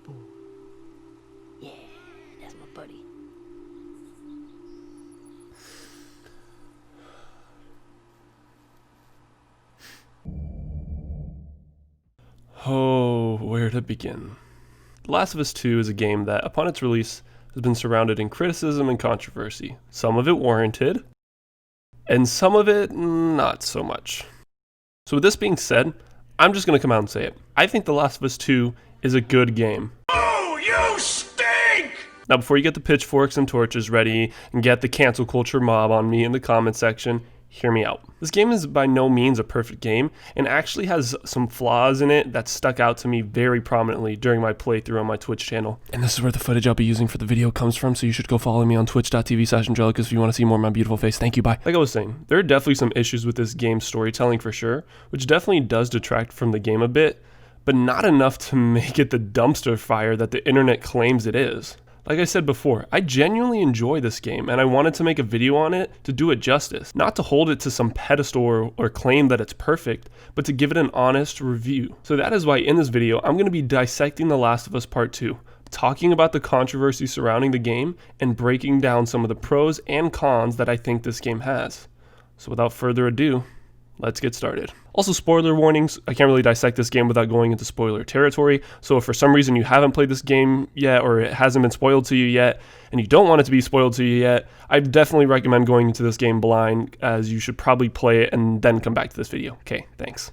Boy. Yeah, that's my buddy. Oh, where to begin? The Last of Us 2 is a game that, upon its release, has been surrounded in criticism and controversy. Some of it warranted, and some of it not so much. So with this being said, I'm just going to come out and say it. I think The Last of Us 2 is a good game. Oh, you stink! Now before you get the pitchforks and torches ready and get the cancel culture mob on me in the comment section, hear me out. This game is by no means a perfect game and actually has some flaws in it that stuck out to me very prominently during my playthrough on my Twitch channel. And this is where the footage I'll be using for the video comes from, so you should go follow me on twitch.tv/Angelicus if you want to see more of my beautiful face. Thank you, bye. Like I was saying, there are definitely some issues with this game's storytelling for sure, which definitely does detract from the game a bit, but not enough to make it the dumpster fire that the internet claims it is. Like I said before, I genuinely enjoy this game and I wanted to make a video on it to do it justice. Not to hold it to some pedestal or claim that it's perfect, but to give it an honest review. So that is why in this video, I'm going to be dissecting The Last of Us Part 2, talking about the controversy surrounding the game and breaking down some of the pros and cons that I think this game has. So without further ado, let's get started. Also, spoiler warnings. I can't really dissect this game without going into spoiler territory. So if for some reason you haven't played this game yet or it hasn't been spoiled to you yet and you don't want it to be spoiled to you yet, I definitely recommend going into this game blind, as you should probably play it and then come back to this video. Okay, thanks.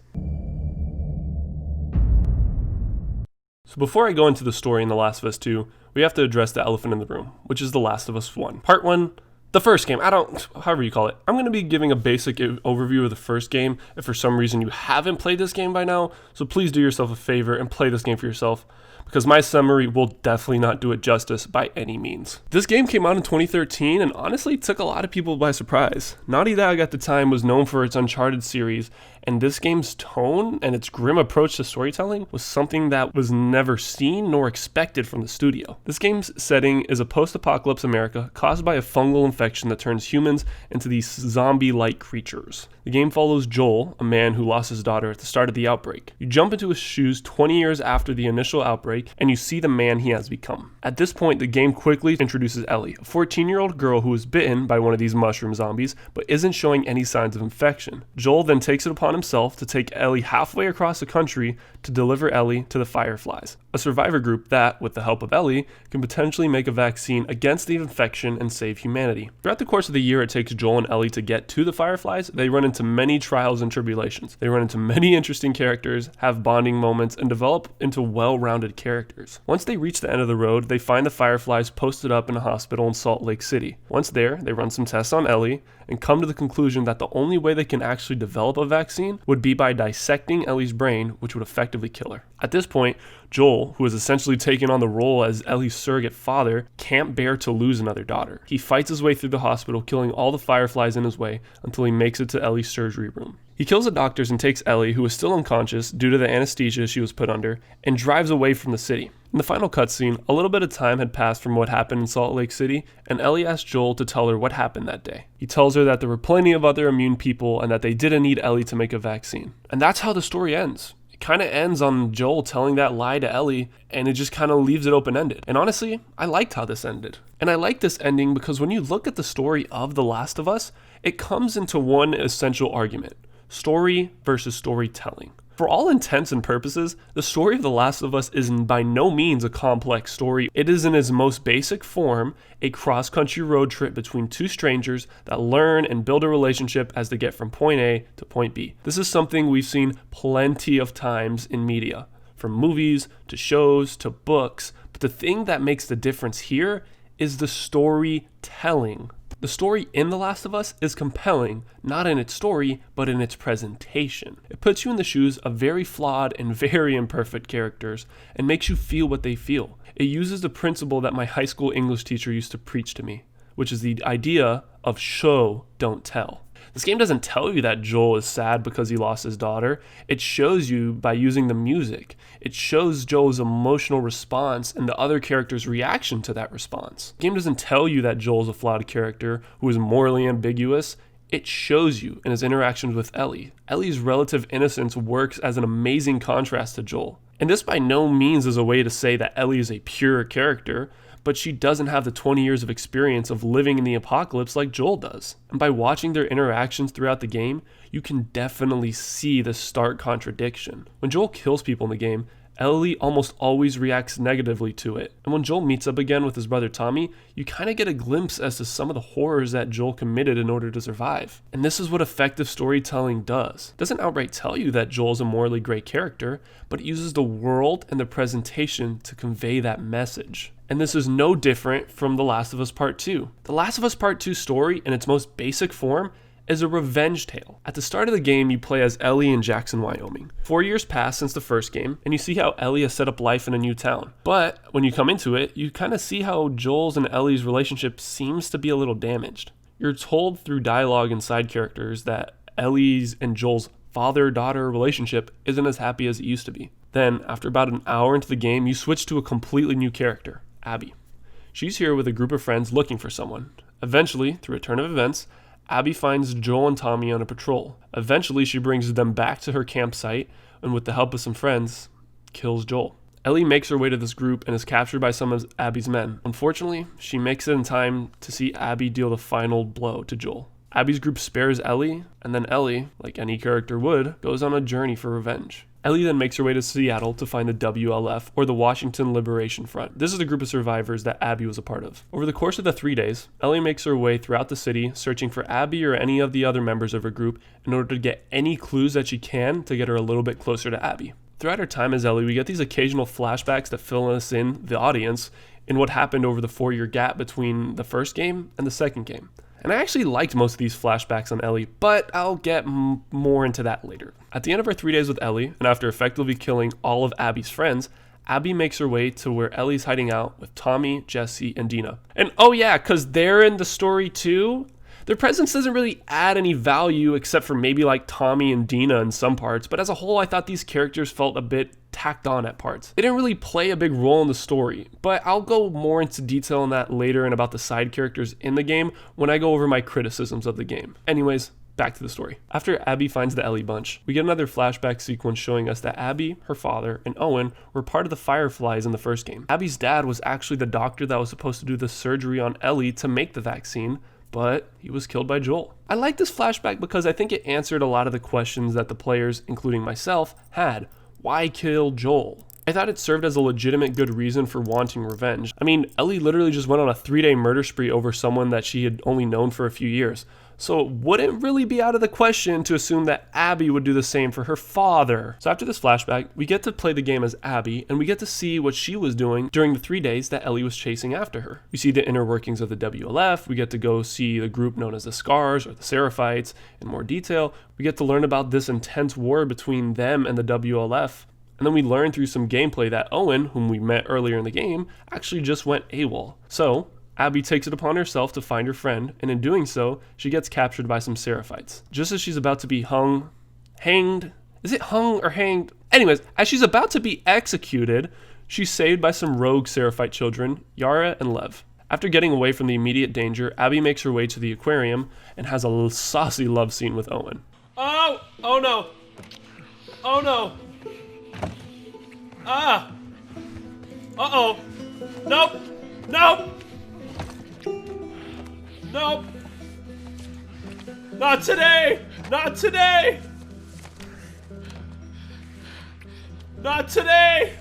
So before I go into the story in The Last of Us 2, we have to address the elephant in the room, which is The Last of Us 1. Part 1. The first game, however you call it. I'm going to be giving a basic overview of the first game if for some reason you haven't played this game by now, so please do yourself a favor and play this game for yourself, because my summary will definitely not do it justice by any means. This game came out in 2013 and honestly took a lot of people by surprise. Naughty Dog at the time was known for its Uncharted series, and this game's tone and its grim approach to storytelling was something that was never seen nor expected from the studio. This game's setting is a post-apocalypse America caused by a fungal infection that turns humans into these zombie-like creatures. The game follows Joel, a man who lost his daughter at the start of the outbreak. You jump into his shoes 20 years after the initial outbreak, and you see the man he has become. At this point, the game quickly introduces Ellie, a 14-year-old girl who was bitten by one of these mushroom zombies, but isn't showing any signs of infection. Joel then takes it upon himself to take Ellie halfway across the country to deliver Ellie to the Fireflies, a survivor group that, with the help of Ellie, can potentially make a vaccine against the infection and save humanity. Throughout the course of the year it takes Joel and Ellie to get to the Fireflies, they run into many trials and tribulations. They run into many interesting characters, have bonding moments, and develop into well-rounded characters. Once they reach the end of the road, they find the Fireflies posted up in a hospital in Salt Lake City. Once there, they run some tests on Ellie and come to the conclusion that the only way they can actually develop a vaccine would be by dissecting Ellie's brain, which would effectively kill her. At this point, Joel, who has essentially taken on the role as Ellie's surrogate father, can't bear to lose another daughter. He fights his way through the hospital, killing all the Fireflies in his way until he makes it to Ellie's surgery room. He kills the doctors and takes Ellie, who is still unconscious due to the anesthesia she was put under, and drives away from the city. In the final cutscene, a little bit of time had passed from what happened in Salt Lake City, and Ellie asks Joel to tell her what happened that day. He tells her that there were plenty of other immune people and that they didn't need Ellie to make a vaccine. And that's how the story ends. It kind of ends on Joel telling that lie to Ellie, and it just kind of leaves it open-ended. And honestly, I liked how this ended. And I like this ending because when you look at the story of The Last of Us, it comes into one essential argument: story versus storytelling. For all intents and purposes, the story of The Last of Us is by no means a complex story. It is in its most basic form a cross-country road trip between two strangers that learn and build a relationship as they get from point A to point B. This is something we've seen plenty of times in media, from movies to shows to books, but the thing that makes the difference here is the storytelling. The story in The Last of Us is compelling, not in its story, but in its presentation. It puts you in the shoes of very flawed and very imperfect characters and makes you feel what they feel. It uses the principle that my high school English teacher used to preach to me, which is the idea of show, don't tell. This game doesn't tell you that Joel is sad because he lost his daughter. It shows you by using the music. It shows Joel's emotional response and the other character's reaction to that response. The game doesn't tell you that Joel's a flawed character who is morally ambiguous. It shows you in his interactions with Ellie. Ellie's relative innocence works as an amazing contrast to Joel. And this by no means is a way to say that Ellie is a pure character, but she doesn't have the 20 years of experience of living in the apocalypse like Joel does. And by watching their interactions throughout the game, you can definitely see the stark contradiction. When Joel kills people in the game, Ellie almost always reacts negatively to it. And when Joel meets up again with his brother Tommy, you kind of get a glimpse as to some of the horrors that Joel committed in order to survive. And this is what effective storytelling does. It doesn't outright tell you that Joel's a morally great character, but it uses the world and the presentation to convey that message. And this is no different from The Last of Us Part 2. The Last of Us Part 2 story, in its most basic form, is a revenge tale. At the start of the game, you play as Ellie in Jackson, Wyoming. 4 years pass since the first game, and you see how Ellie has set up life in a new town. But when you come into it, you kind of see how Joel's and Ellie's relationship seems to be a little damaged. You're told through dialogue and side characters that Ellie's and Joel's father-daughter relationship isn't as happy as it used to be. Then, after about an hour into the game, you switch to a completely new character, Abby. She's here with a group of friends looking for someone. Eventually, through a turn of events, Abby finds Joel and Tommy on a patrol. Eventually, she brings them back to her campsite and with the help of some friends, kills Joel. Ellie makes her way to this group and is captured by some of Abby's men. Unfortunately, she makes it in time to see Abby deal the final blow to Joel. Abby's group spares Ellie, and then Ellie, like any character would, goes on a journey for revenge. Ellie then makes her way to Seattle to find the WLF, or the Washington Liberation Front. This is the group of survivors that Abby was a part of. Over the course of the 3 days, Ellie makes her way throughout the city, searching for Abby or any of the other members of her group in order to get any clues that she can to get her a little bit closer to Abby. Throughout her time as Ellie, we get these occasional flashbacks that fill us in, the audience, in what happened over the 4-year gap between the first game and the second game. And I actually liked most of these flashbacks on Ellie, but I'll get more into that later. At the end of her 3 days with Ellie, and after effectively killing all of Abby's friends, Abby makes her way to where Ellie's hiding out with Tommy, Jesse, and Dina. And oh yeah, because they're in the story too. Their presence doesn't really add any value except for maybe like Tommy and Dina in some parts, but as a whole I thought these characters felt a bit tacked on at parts. They didn't really play a big role in the story, but I'll go more into detail on that later and about the side characters in the game when I go over my criticisms of the game. Anyways, back to the story. After Abby finds the Ellie bunch, we get another flashback sequence showing us that Abby, her father, and Owen were part of the Fireflies in the first game. Abby's dad was actually the doctor that was supposed to do the surgery on Ellie to make the vaccine, but he was killed by Joel. I like this flashback because I think it answered a lot of the questions that the players, including myself, had. Why kill Joel? I thought it served as a legitimate good reason for wanting revenge. I mean, Ellie literally just went on a 3-day murder spree over someone that she had only known for a few years. So it wouldn't really be out of the question to assume that Abby would do the same for her father. So after this flashback, we get to play the game as Abby, and we get to see what she was doing during the 3 days that Ellie was chasing after her. We see the inner workings of the WLF, we get to go see the group known as the Scars, or the Seraphites, in more detail. We get to learn about this intense war between them and the WLF. And then we learn through some gameplay that Owen, whom we met earlier in the game, actually just went AWOL. So Abby takes it upon herself to find her friend, and in doing so, she gets captured by some Seraphites. Just as she's about to be hanged? Is it hung or hanged? Anyways, as she's about to be executed, she's saved by some rogue Seraphite children, Yara and Lev. After getting away from the immediate danger, Abby makes her way to the aquarium and has a saucy love scene with Owen. Oh no! Oh no! Ah! Uh-oh! Nope! Nope! Nope! Not today! Not today! Not today!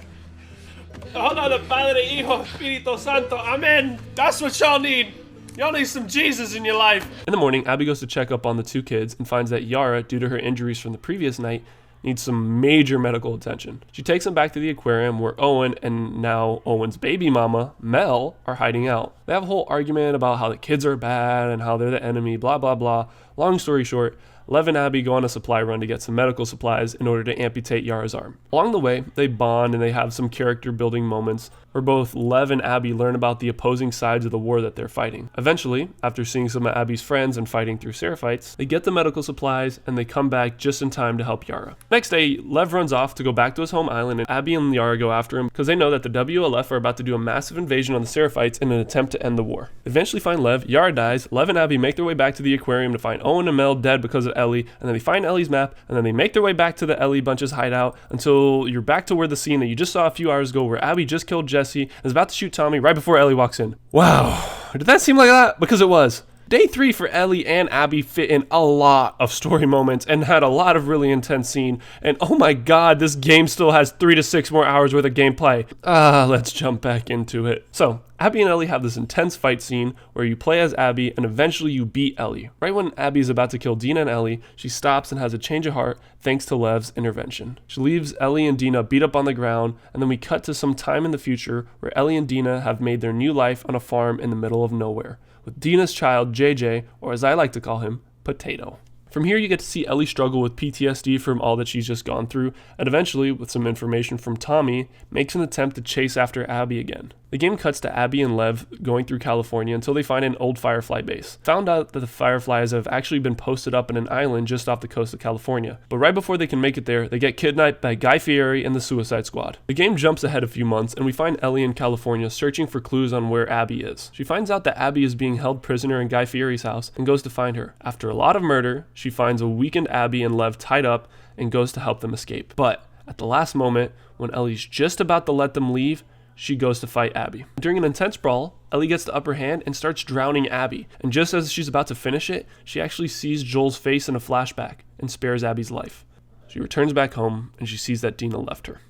Hola de Padre, Hijo, Espíritu Santo. Amen! That's what y'all need! Y'all need some Jesus in your life! In the morning, Abby goes to check up on the 2 kids and finds that Yara, due to her injuries from the previous night, needs some major medical attention. She takes them back to the aquarium where Owen and now Owen's baby mama, Mel, are hiding out. They have a whole argument about how the kids are bad and how they're the enemy, blah, blah, blah. Long story short, Lev and Abby go on a supply run to get some medical supplies in order to amputate Yara's arm. Along the way, they bond and they have some character building moments. where both Lev and Abby learn about the opposing sides of the war that they're fighting. Eventually, after seeing some of Abby's friends and fighting through Seraphites, they get the medical supplies and they come back just in time to help Yara. Next day, Lev runs off to go back to his home island, and Abby and Yara go after him because they know that the WLF are about to do a massive invasion on the Seraphites in an attempt to end the war. They eventually find Lev, Yara dies, Lev and Abby make their way back to the aquarium to find Owen and Mel dead because of Ellie, and then they find Ellie's map, and then they make their way back to the Ellie bunch's hideout until you're back to where the scene that you just saw a few hours ago where Abby just killed Jesse and is about to shoot Tommy right before Ellie walks in. Wow, did that seem like that? Because it was. Day 3 for Ellie and Abby fit in a lot of story moments and had a lot of really intense scene, and oh my god, this game still has 3 to 6 more hours worth of gameplay. Let's jump back into it. So, Abby and Ellie have this intense fight scene where you play as Abby and eventually you beat Ellie. Right when Abby is about to kill Dina and Ellie, she stops and has a change of heart thanks to Lev's intervention. She leaves Ellie and Dina beat up on the ground, and then we cut to some time in the future where Ellie and Dina have made their new life on a farm in the middle of nowhere, with Dina's child, JJ, or as I like to call him, Potato. From here, you get to see Ellie struggle with PTSD from all that she's just gone through, and eventually, with some information from Tommy, makes an attempt to chase after Abby again. The game cuts to Abby and Lev going through California until they find an old Firefly base. Found out that the Fireflies have actually been posted up in an island just off the coast of California, but right before they can make it there, they get kidnapped by Guy Fieri and the Suicide Squad. The game jumps ahead a few months, and we find Ellie in California searching for clues on where Abby is. She finds out that Abby is being held prisoner in Guy Fieri's house and goes to find her. After a lot of murder, she finds a weakened Abby and Lev tied up and goes to help them escape. But at the last moment, when Ellie's just about to let them leave, she goes to fight Abby. During an intense brawl, Ellie gets the upper hand and starts drowning Abby. And just as she's about to finish it, she actually sees Joel's face in a flashback and spares Abby's life. She returns back home and she sees that Dina left her.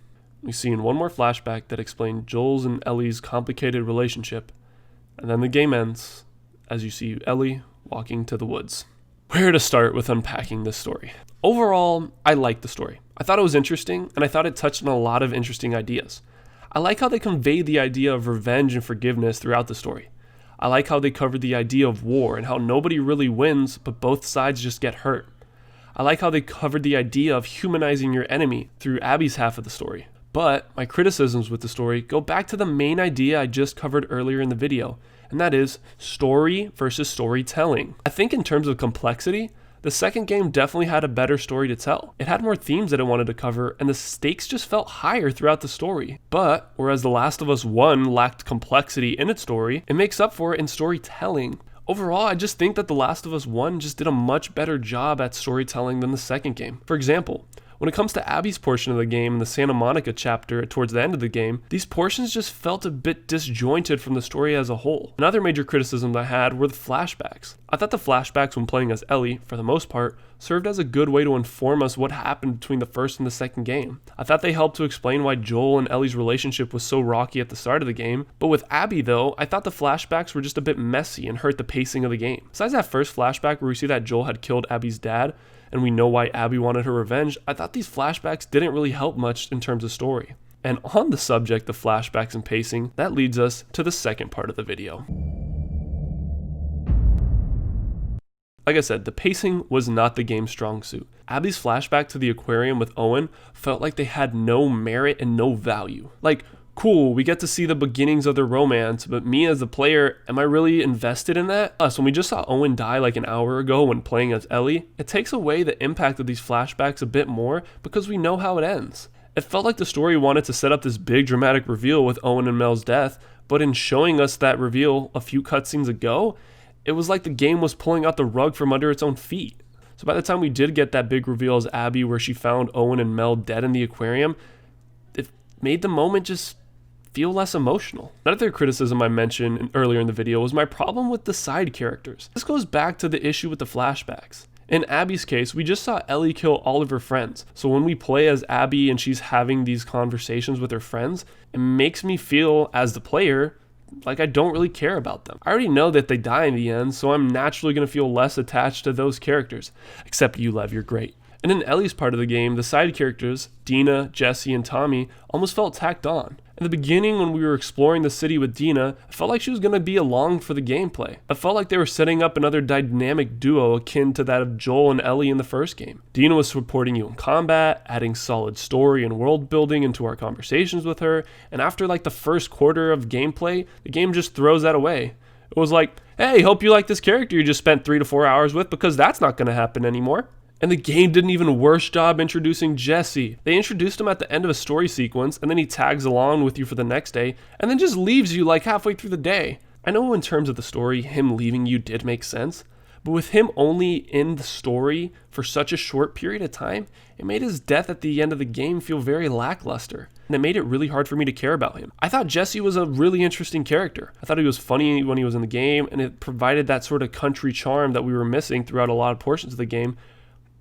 We see in one more flashback that explains Joel's and Ellie's complicated relationship. And then the game ends as you see Ellie walking to the woods. Where to start with unpacking this story? Overall, I liked the story. I thought it was interesting, and I thought it touched on a lot of interesting ideas. I like how they conveyed the idea of revenge and forgiveness throughout the story. I like how they covered the idea of war and how nobody really wins, but both sides just get hurt. I like how they covered the idea of humanizing your enemy through Abby's half of the story. But my criticisms with the story go back to the main idea I just covered earlier in the video, and that is story versus storytelling. I think in terms of complexity, the second game definitely had a better story to tell. It had more themes that it wanted to cover, and the stakes just felt higher throughout the story. But, whereas The Last of Us 1 lacked complexity in its story, it makes up for it in storytelling. Overall, I just think that The Last of Us 1 just did a much better job at storytelling than the second game. For example, when it comes to Abby's portion of the game in the Santa Monica chapter towards the end of the game, these portions just felt a bit disjointed from the story as a whole. Another major criticism I had were the flashbacks. I thought the flashbacks when playing as Ellie, for the most part, served as a good way to inform us what happened between the first and the second game. I thought they helped to explain why Joel and Ellie's relationship was so rocky at the start of the game, but with Abby though, I thought the flashbacks were just a bit messy and hurt the pacing of the game. Besides that first flashback where we see that Joel had killed Abby's dad, and we know why Abby wanted her revenge, I thought these flashbacks didn't really help much in terms of story. And on the subject of flashbacks and pacing, that leads us to the second part of the video. Like I said, the pacing was not the game's strong suit. Abby's flashback to the aquarium with Owen felt like they had no merit and no value. Like, cool, we get to see the beginnings of their romance, but me as the player, am I really invested in that? Plus, when we just saw Owen die like an hour ago when playing as Ellie, it takes away the impact of these flashbacks a bit more because we know how it ends. It felt like the story wanted to set up this big dramatic reveal with Owen and Mel's death, but in showing us that reveal a few cutscenes ago, it was like the game was pulling out the rug from under its own feet. So by the time we did get that big reveal as Abby where she found Owen and Mel dead in the aquarium, it made the moment just feel less emotional. Another criticism I mentioned earlier in the video was my problem with the side characters. This goes back to the issue with the flashbacks. In Abby's case, we just saw Ellie kill all of her friends. So when we play as Abby and she's having these conversations with her friends, it makes me feel, as the player, like I don't really care about them. I already know that they die in the end, so I'm naturally going to feel less attached to those characters. Except you, Lev, you're great. And in Ellie's part of the game, the side characters, Dina, Jesse, and Tommy, almost felt tacked on. And In the beginning, when we were exploring the city with Dina, I felt like she was going to be along for the gameplay. I felt like they were setting up another dynamic duo akin to that of Joel and Ellie in the first game. Dina was supporting you in combat, adding solid story and world building into our conversations with her, and after like the first quarter of gameplay, the game just throws that away. It was like, hey, hope you like this character you just spent 3 to 4 hours with, because that's not going to happen anymore. And the game did an even worse job introducing Jesse. They introduced him at the end of a story sequence, and then he tags along with you for the next day, and then just leaves you like halfway through the day. I know in terms of the story, him leaving you did make sense, but with him only in the story for such a short period of time, it made his death at the end of the game feel very lackluster, and it made it really hard for me to care about him. I thought Jesse was a really interesting character. I thought he was funny when he was in the game, and it provided that sort of country charm that we were missing throughout a lot of portions of the game.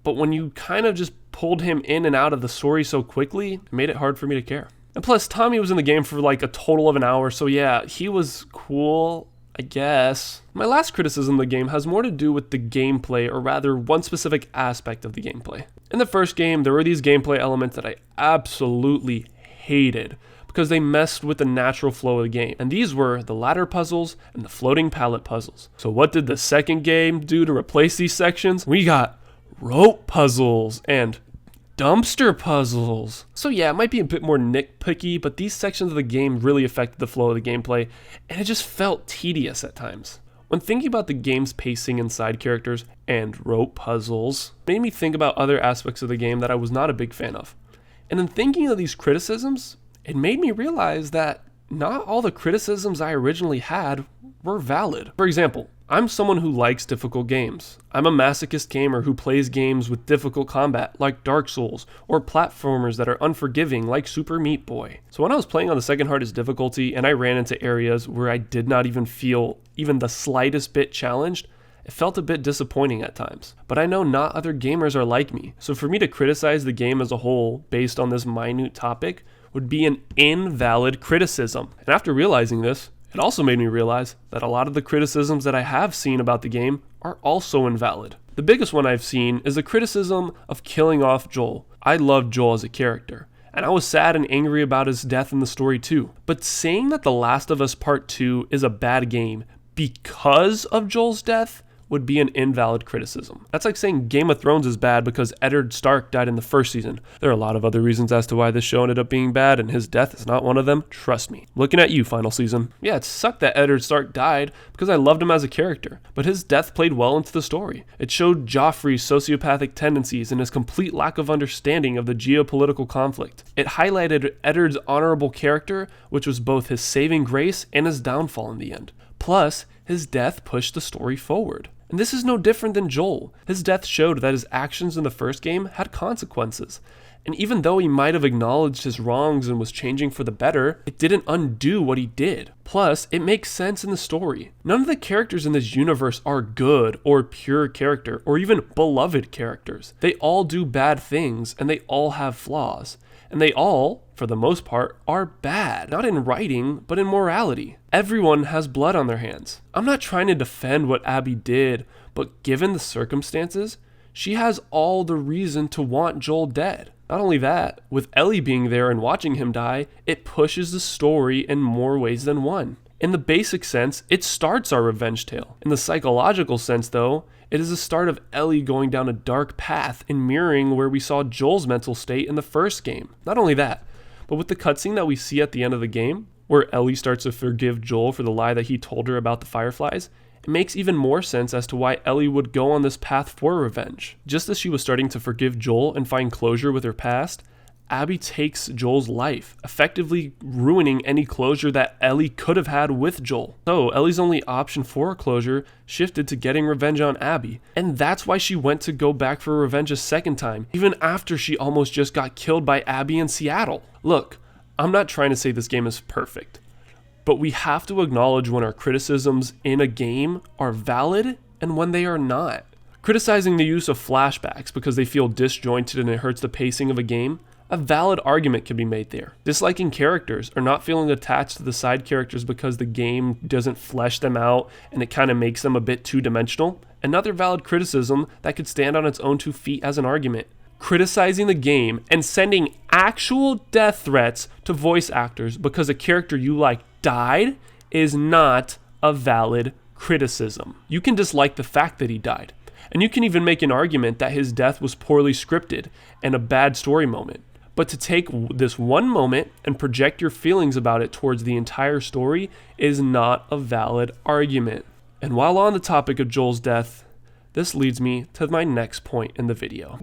But when you kind of just pulled him in and out of the story so quickly, it made it hard for me to care. And plus, Tommy was in the game for like a total of an hour, so yeah, he was cool, I guess. My last criticism of the game has more to do with the gameplay, or rather, one specific aspect of the gameplay. In the first game, there were these gameplay elements that I absolutely hated, because they messed with the natural flow of the game. And these were the ladder puzzles and the floating pallet puzzles. So what did the second game do to replace these sections? We got rope puzzles and dumpster puzzles. So yeah, it might be a bit more nitpicky, but these sections of the game really affected the flow of the gameplay, and it just felt tedious at times. When thinking about the game's pacing and side characters and rope puzzles, it made me think about other aspects of the game that I was not a big fan of. And in thinking of these criticisms, it made me realize that not all the criticisms I originally had were valid. For example, I'm someone who likes difficult games. I'm a masochist gamer who plays games with difficult combat like Dark Souls, or platformers that are unforgiving like Super Meat Boy. So when I was playing on the second hardest difficulty and I ran into areas where I did not even feel even the slightest bit challenged, it felt a bit disappointing at times. But I know not other gamers are like me, so for me to criticize the game as a whole based on this minute topic would be an invalid criticism. And after realizing this, it also made me realize that a lot of the criticisms that I have seen about the game are also invalid. The biggest one I've seen is the criticism of killing off Joel. I loved Joel as a character, and I was sad and angry about his death in the story too. But saying that The Last of Us Part 2 is a bad game because of Joel's death would be an invalid criticism. That's like saying Game of Thrones is bad because Eddard Stark died in the first season. There are a lot of other reasons as to why this show ended up being bad, and his death is not one of them. Trust me. Looking at you, final season. Yeah, it sucked that Eddard Stark died because I loved him as a character, but his death played well into the story. It showed Joffrey's sociopathic tendencies and his complete lack of understanding of the geopolitical conflict. It highlighted Eddard's honorable character, which was both his saving grace and his downfall in the end. Plus, his death pushed the story forward. And this is no different than Joel. His death showed that his actions in the first game had consequences. And even though he might have acknowledged his wrongs and was changing for the better, it didn't undo what he did. Plus, it makes sense in the story. None of the characters in this universe are good or pure character or even beloved characters. They all do bad things and they all have flaws. And they all, for the most part, are bad, not in writing, but in morality. Everyone has blood on their hands. I'm not trying to defend what Abby did, but given the circumstances, she has all the reason to want Joel dead. Not only that, with Ellie being there and watching him die, it pushes the story in more ways than one. In the basic sense, it starts our revenge tale. In the psychological sense, though, it is the start of Ellie going down a dark path and mirroring where we saw Joel's mental state in the first game. Not only that, but with the cutscene that we see at the end of the game, where Ellie starts to forgive Joel for the lie that he told her about the Fireflies, it makes even more sense as to why Ellie would go on this path for revenge. Just as she was starting to forgive Joel and find closure with her past, Abby takes Joel's life, effectively ruining any closure that Ellie could have had with Joel. So Ellie's only option for closure shifted to getting revenge on Abby, and that's why she went to go back for revenge a second time, even after she almost just got killed by Abby in Seattle. Look, I'm not trying to say this game is perfect, but we have to acknowledge when our criticisms in a game are valid and when they are not. Criticizing the use of flashbacks because they feel disjointed and it hurts the pacing of a game, a valid argument can be made there. Disliking characters or not feeling attached to the side characters because the game doesn't flesh them out and it kind of makes them a bit two-dimensional, another valid criticism that could stand on its own 2 feet as an argument. criticizing the game and sending actual death threats to voice actors because a character you like died is not a valid criticism. You can dislike the fact that he died, and you can even make an argument that his death was poorly scripted and a bad story moment. But to take this one moment and project your feelings about it towards the entire story is not a valid argument. And while on the topic of Joel's death, this leads me to my next point in the video.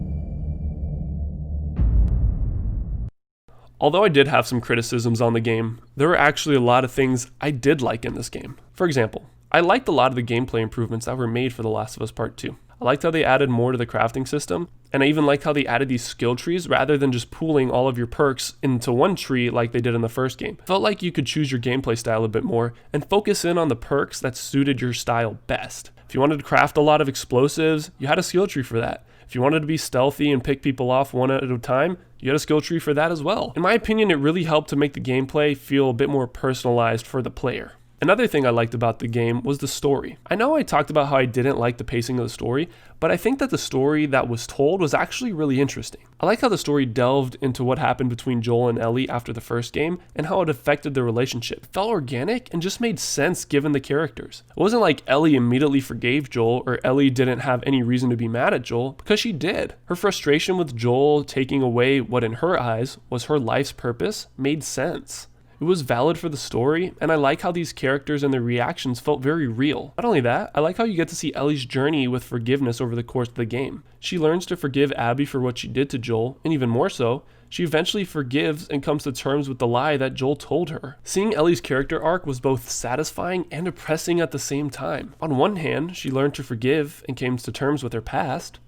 Although I did have some criticisms on the game, there were actually a lot of things I did like in this game. For example, I liked a lot of the gameplay improvements that were made for The Last of Us Part 2. I liked how they added more to the crafting system, and I even liked how they added these skill trees rather than just pooling all of your perks into one tree like they did in the first game. It felt like you could choose your gameplay style a bit more and focus in on the perks that suited your style best. If you wanted to craft a lot of explosives, you had a skill tree for that. If you wanted to be stealthy and pick people off one at a time, you had a skill tree for that as well. In my opinion, it really helped to make the gameplay feel a bit more personalized for the player. Another thing I liked about the game was the story. I know I talked about how I didn't like the pacing of the story, but I think that the story that was told was actually really interesting. I like how the story delved into what happened between Joel and Ellie after the first game and how it affected their relationship. It felt organic and just made sense given the characters. It wasn't like Ellie immediately forgave Joel or Ellie didn't have any reason to be mad at Joel, because she did. Her frustration with Joel taking away what in her eyes was her life's purpose made sense. It was valid for the story, and I like how these characters and their reactions felt very real. Not only that, I like how you get to see Ellie's journey with forgiveness over the course of the game. She learns to forgive Abby for what she did to Joel, and even more so, she eventually forgives and comes to terms with the lie that Joel told her. Seeing Ellie's character arc was both satisfying and depressing at the same time. On one hand, she learned to forgive and came to terms with her past,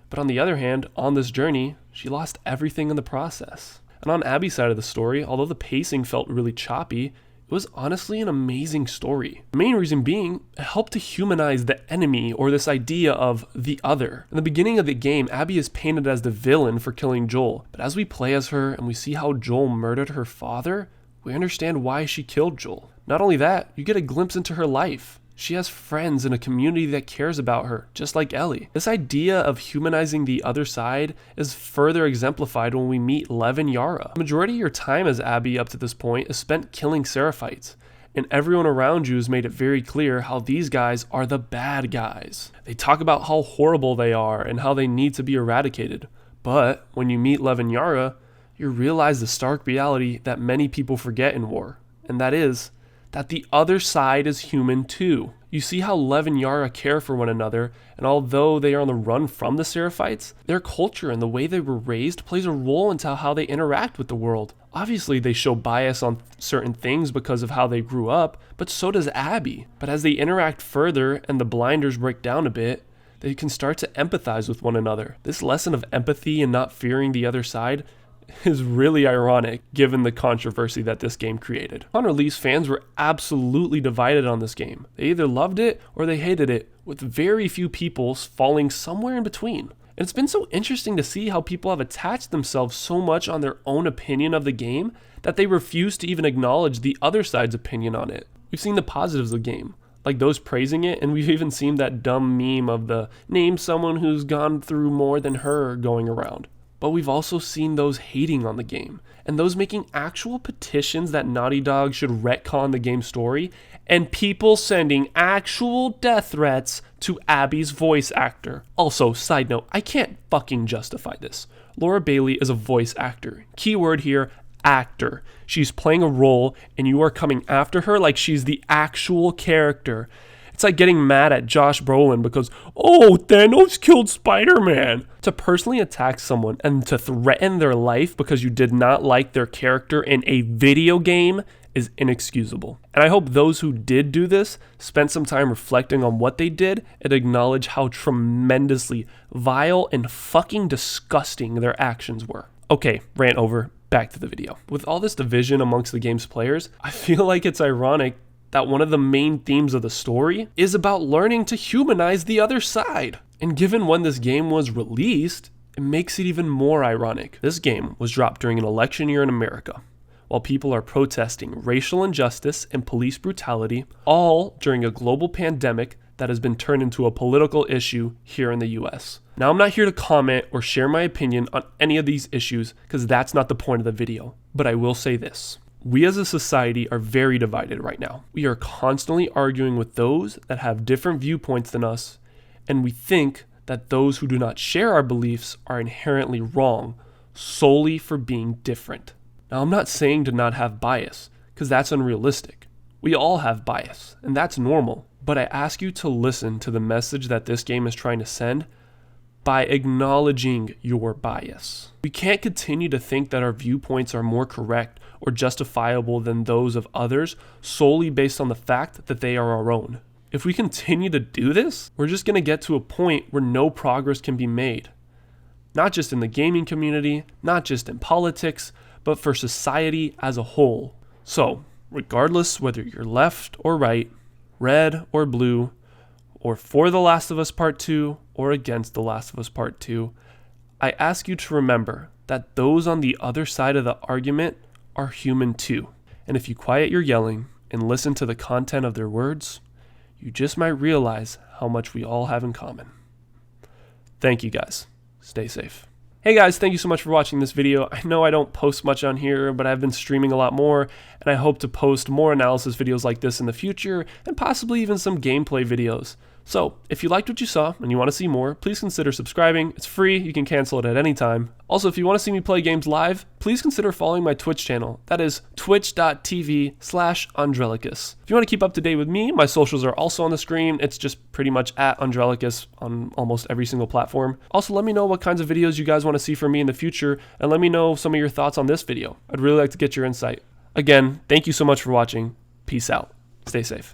but on the other hand, on this journey, she lost everything in the process. And on Abby's side of the story, although the pacing felt really choppy, it was honestly an amazing story. The main reason being, it helped to humanize the enemy, or this idea of the other. In the beginning of the game, Abby is painted as the villain for killing Joel, but as we play as her and we see how Joel murdered her father, we understand why she killed Joel. Not only that, you get a glimpse into her life. She has friends and a community that cares about her, just like Ellie. This idea of humanizing the other side is further exemplified when we meet Lev and Yara. The majority of your time as Abby up to this point is spent killing Seraphites, and everyone around you has made it very clear how these guys are the bad guys. They talk about how horrible they are and how they need to be eradicated. But when you meet Lev and Yara, you realize the stark reality that many people forget in war, and that is that the other side is human too. You see how Lev and Yara care for one another, and although they are on the run from the Seraphites, their culture and the way they were raised plays a role into how they interact with the world. Obviously, they show bias on certain things because of how they grew up, but so does Abby. But as they interact further and the blinders break down a bit, they can start to empathize with one another. This lesson of empathy and not fearing the other side is really ironic given the controversy that this game created. On release, fans were absolutely divided on this game. They either loved it or they hated it, with very few people falling somewhere in between. And it's been so interesting to see how people have attached themselves so much on their own opinion of the game that they refuse to even acknowledge the other side's opinion on it. We've seen the positives of the game, like those praising it, and we've even seen that dumb meme of the name someone who's gone through more than her going around. But we've also seen those hating on the game, and those making actual petitions that Naughty Dog should retcon the game's story, and people sending actual death threats to Abby's voice actor. Also, side note, I can't fucking justify this. Laura Bailey is a voice actor. Keyword here, actor. She's playing a role, and you are coming after her like she's the actual character. It's like getting mad at Josh Brolin because, oh, Thanos killed Spider-Man. To personally attack someone and to threaten their life because you did not like their character in a video game is inexcusable. And I hope those who did do this spent some time reflecting on what they did and acknowledge how tremendously vile and fucking disgusting their actions were. Okay, rant over. Back to the video. With all this division amongst the game's players, I feel like it's ironic that one of the main themes of the story is about learning to humanize the other side. And given when this game was released, it makes it even more ironic. This game was dropped during an election year in America, while people are protesting racial injustice and police brutality, all during a global pandemic that has been turned into a political issue here in the US. Now, I'm not here to comment or share my opinion on any of these issues because that's not the point of the video, but I will say this. We as a society are very divided right now. We are constantly arguing with those that have different viewpoints than us, and we think that those who do not share our beliefs are inherently wrong solely for being different. Now, I'm not saying to not have bias, because that's unrealistic. We all have bias, and that's normal, but I ask you to listen to the message that this game is trying to send by acknowledging your bias. We can't continue to think that our viewpoints are more correct or justifiable than those of others solely based on the fact that they are our own. If we continue to do this, we're just going to get to a point where no progress can be made. Not just in the gaming community, not just in politics, but for society as a whole. So, regardless whether you're left or right, red or blue, or for The Last of Us Part 2 or against The Last of Us Part 2, I ask you to remember that those on the other side of the argument are human too. And if you quiet your yelling and listen to the content of their words, you just might realize how much we all have in common. Thank you guys. Stay safe. Hey guys, thank you so much for watching this video. I know I don't post much on here, but I've been streaming a lot more, and I hope to post more analysis videos like this in the future, and possibly even some gameplay videos. So, if you liked what you saw and you want to see more, please consider subscribing. It's free, you can cancel it at any time. Also, if you want to see me play games live, please consider following my Twitch channel. That is twitch.tv/Undrelicus. If you want to keep up to date with me, my socials are also on the screen. It's just pretty much at Undrelicus on almost every single platform. Also, let me know what kinds of videos you guys want to see from me in the future, and let me know some of your thoughts on this video. I'd really like to get your insight. Again, thank you so much for watching. Peace out. Stay safe.